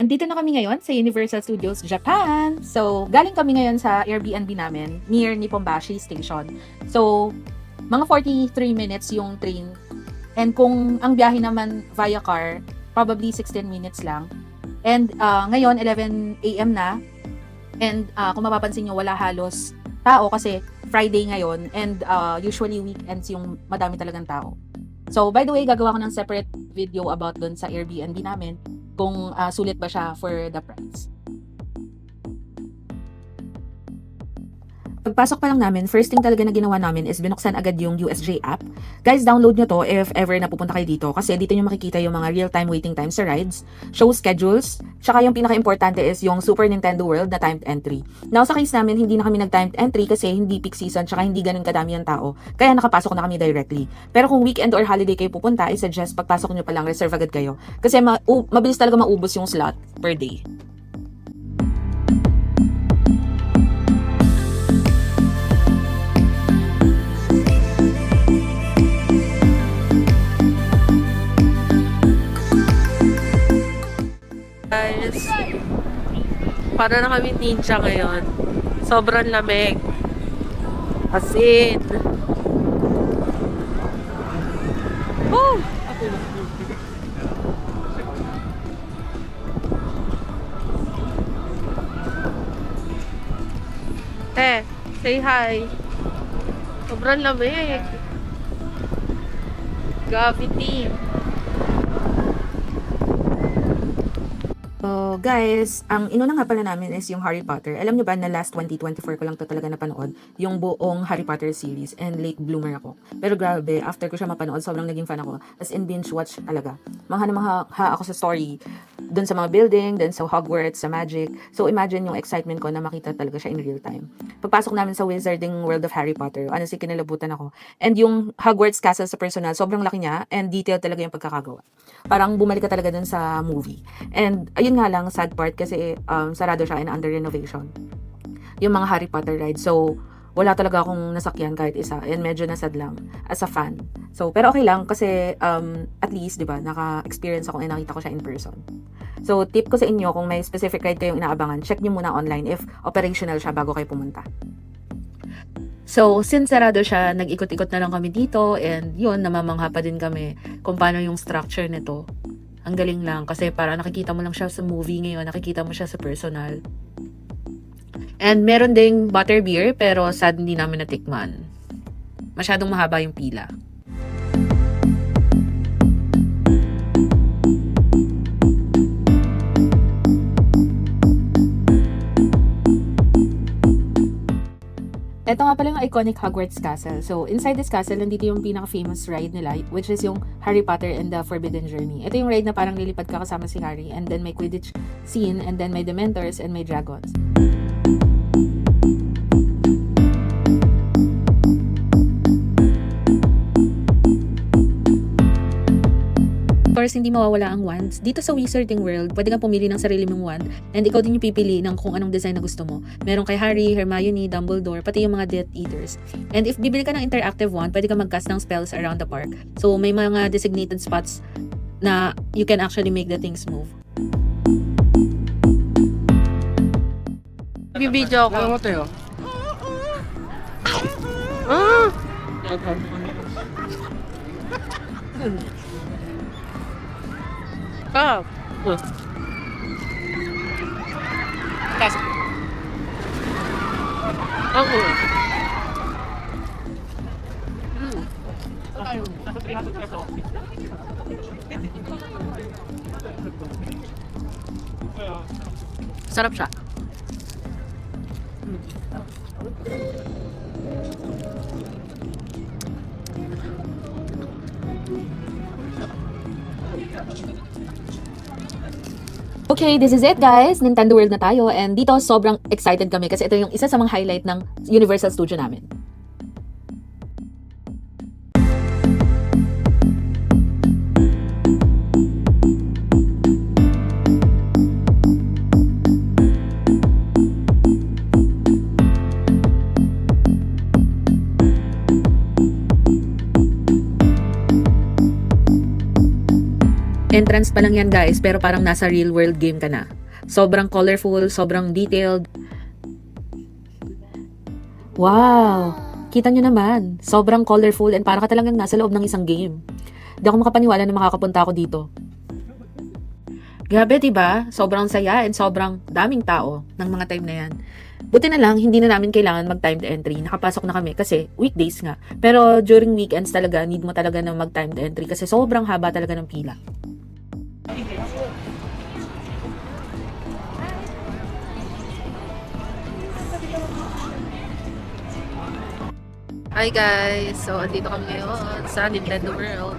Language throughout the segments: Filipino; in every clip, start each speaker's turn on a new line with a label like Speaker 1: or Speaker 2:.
Speaker 1: Andito na kami ngayon sa Universal Studios Japan. So, galing kami ngayon sa Airbnb namin near Nipponbashi Station. So, mga 43 minutes yung train. And kung ang biyahe naman via car, probably 16 minutes lang. And ngayon, 11 a.m. na. And kung mapapansin nyo, wala halos tao kasi Friday ngayon. And usually weekends yung madami talagang tao. So, by the way, gagawa ko ng separate video about dun sa Airbnb namin kung sulit ba siya for the price. Pagpasok pa lang namin, first thing talaga na ginawa namin is binuksan agad yung USJ app. Guys, download nyo to if ever napupunta kayo dito kasi dito nyo makikita yung mga real-time waiting times sa rides, show schedules, tsaka yung pinaka-importante is yung Super Nintendo World na timed entry. Now, sa case namin, hindi na kami nag-timed entry kasi hindi peak season tsaka hindi ganun kadami ang tao, kaya nakapasok na kami directly. Pero kung weekend or holiday kayo pupunta, I suggest pagpasok nyo pa lang, reserve agad kayo. Kasi mabilis talaga maubos yung slot per day.
Speaker 2: Guys, para na kami ninja ngayon. Sobrang lamig. As in. Oh! Say hi. Sobrang lamig. Gravity.
Speaker 1: So guys, ang inuna nga pala namin is yung Harry Potter. Alam nyo ba na last 2024 ko lang to talaga napanood, yung buong Harry Potter series, and late bloomer ako. Pero grabe, after ko siya mapanood, sobrang naging fan ako. As in binge watch talaga. Mangha na mangha ako sa story, dun sa mga building, dun sa Hogwarts, sa magic. So imagine yung excitement ko na makita talaga siya in real time. Pagpasok namin sa Wizarding World of Harry Potter, honestly kinalabutan ako. And yung Hogwarts Castle sa personal, sobrang laki niya, and detailed talaga yung pagkakagawa. Parang bumalik ka talaga dun sa movie. And ayun nga lang, sad part kasi sarado siya and under renovation yung mga Harry Potter rides. So wala talaga akong nasakyan kahit isa and medyo nasad lang as a fan. So pero okay lang kasi at least 'di ba naka-experience ako and nakita ko siya in person. So tip ko sa inyo, kung may specific ride kayong inaabangan, check niyo muna online if operational siya bago kayo pumunta. So, since sarado siya, nag-ikot-ikot na lang kami dito and yun, namamangha pa din kami kung paano yung structure nito. Ang galing lang kasi para nakikita mo lang siya sa movie ngayon, nakikita mo siya sa personal. And meron ding butterbeer pero sad hindi namin natikman. Masyadong mahaba yung pila. Ito nga pala yung iconic Hogwarts Castle. So, inside this castle, nandito yung pinaka-famous ride nila, which is yung Harry Potter and the Forbidden Journey. Ito yung ride na parang lilipad ka kasama si Harry, and then may Quidditch scene, and then may Dementors, and may dragons. Of course, hindi mawawala ang wands. Dito sa Wizarding World, pwede kang pumili ng sarili mong wand and ikaw din yung pipili ng kung anong design na gusto mo. Meron kay Harry, Hermione, Dumbledore, pati yung mga Death Eaters. And if bibili ka ng interactive wand, pwede kang mag-cast ng spells around the park. So, may mga designated spots na you can actually make the things move.
Speaker 2: Bibidyo ako. Ah! Kasi. Ako. Sarap siya. Okay, this is it guys. Nintendo World na tayo and dito sobrang excited kami kasi ito yung isa sa mga highlight ng Universal Studio namin. Entrance pa lang yan guys, pero parang nasa real world game ka na. Sobrang colorful, sobrang detailed. Wow! Kita nyo naman, sobrang colorful and para ka talagang nasa loob ng isang game. Di ako makapaniwala na makakapunta ako dito. Grabe, diba? Sobrang saya and sobrang daming tao ng mga time na yan. Buti na lang, hindi na namin kailangan mag-timed entry. Nakapasok na kami kasi weekdays nga. Pero during weekends talaga, need mo talaga na mag-timed entry kasi sobrang haba talaga ng pila. Hi guys! So, andito kami ngayon sa Nintendo World.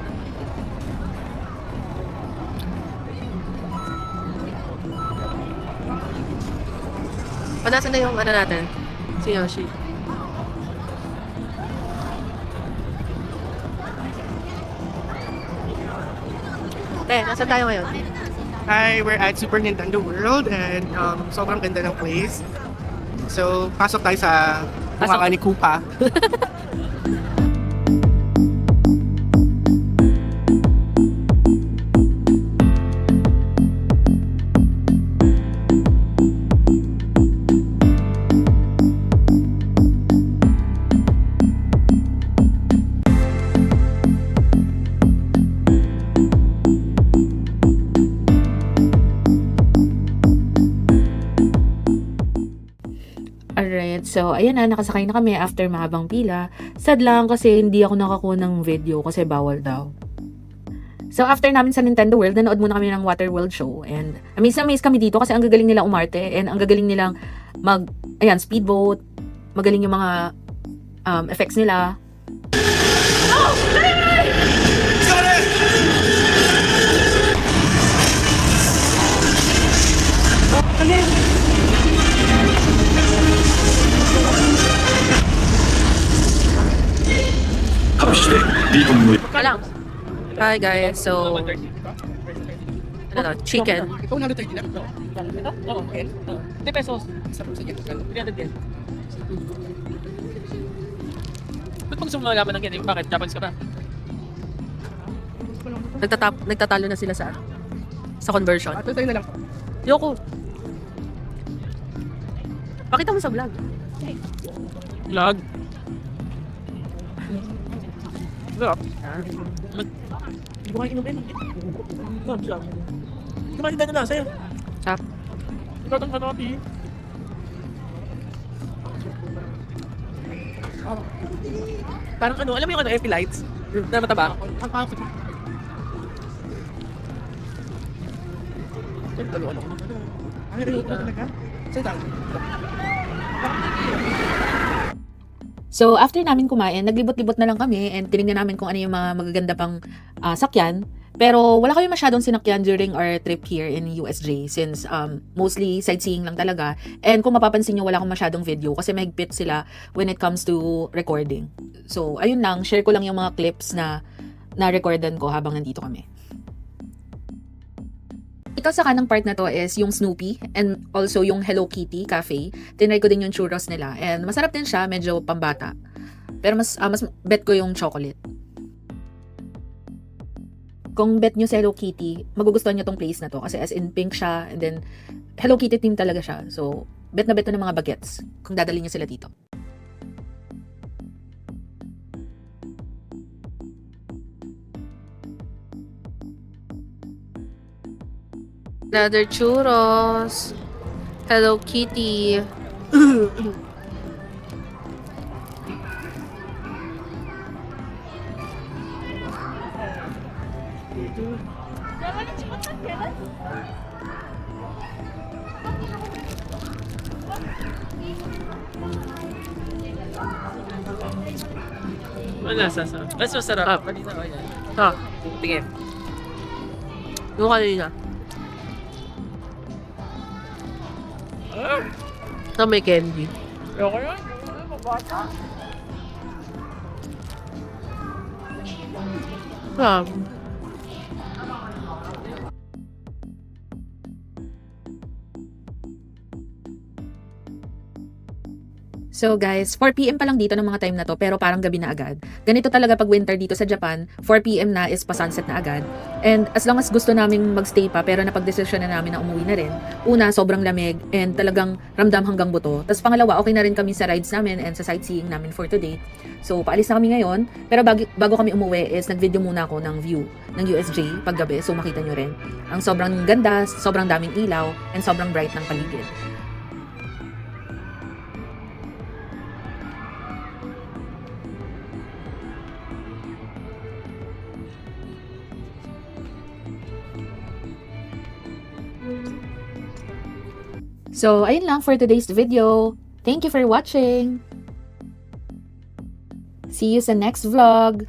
Speaker 2: Nasaan na yung ano natin? Si Yoshi. Nasaan tayo ngayon?
Speaker 3: Hi, we're at Super Nintendo World and sobrang ganda ng place. So, pasok tayo sa mukha ni Koopa.
Speaker 2: Alright, so ayan na, nakasakay na kami after mahabang pila. Sad lang kasi hindi ako nakakuha ng video kasi bawal daw. So after namin sa Nintendo World, nanood muna kami ng Waterworld show and amazed na amazed kami dito kasi ang gagaling nila umarte and ang gagaling nilang speedboat, magaling yung mga effects nila. Lang. Hi guys, so chicken.
Speaker 3: Ikaw na tayo na.
Speaker 4: Oo, 10 pesos. 300 yen. Ba't pag gusto mo malaman ng yan, bakit? Japanese ka ba?
Speaker 2: Nagtatalo na sila sa conversion.
Speaker 3: Ato tayo na lang.
Speaker 2: Yoko. Pakita mo sa vlog.
Speaker 4: Vlog? Sarap. Hindi ko kayo inumin. Sarap. Hindi ko makita na sa'yo.
Speaker 2: Sarap.
Speaker 4: Ikaw itong kanopi. Parang ano, alam mo yung ano, FP lights? Na mataba? Ang pangit. Ano?
Speaker 3: Ano talaga? Sa'yo tayo.
Speaker 2: So, after namin kumain, naglibot-libot na lang kami and tinignan namin kung ano yung mga magaganda pang sakyan. Pero wala kami masyadong sinakyan during our trip here in USJ since mostly sightseeing lang talaga. And kung mapapansin nyo, wala akong masyadong video kasi mahigpit sila when it comes to recording. So, ayun lang, share ko lang yung mga clips na na-recordan ko habang nandito kami. Ikaw sa kanang part na to is yung Snoopy and also yung Hello Kitty Cafe. Tinry ko din yung churros nila and masarap din siya, medyo pambata. Pero mas bet ko yung chocolate. Kung bet nyo sa Hello Kitty, magugustuhan nyo tong place na to kasi as in pink siya and then Hello Kitty theme talaga siya. So, bet na ng mga bagets kung dadalhin nyo sila dito. Another churros. Hello Kitty.
Speaker 4: Wala, sasa. Mas masarap. Kanina ko yan.
Speaker 2: Ha,
Speaker 4: Tingin.
Speaker 2: yung kanina. Na may candy.
Speaker 4: Ayoko yun.
Speaker 2: Ah. So guys, 4 PM pa lang dito ng mga time na to pero parang gabi na agad. Ganito talaga pag winter dito sa Japan, 4 PM na is pa-sunset na agad. And as long as gusto naming magstay pa pero napag-desisyon na namin na umuwi na rin. Una, sobrang lamig and talagang ramdam hanggang buto. Tapos pangalawa, okay na rin kami sa rides namin and sa sightseeing namin for today. So paalis na kami ngayon. Pero bago kami umuwi is nag-video muna ako ng view ng USJ paggabi. So makita nyo rin. Ang sobrang ganda, sobrang daming ilaw, and sobrang bright ng paligid. So, ayun lang for today's video. Thank you for watching. See you sa next vlog.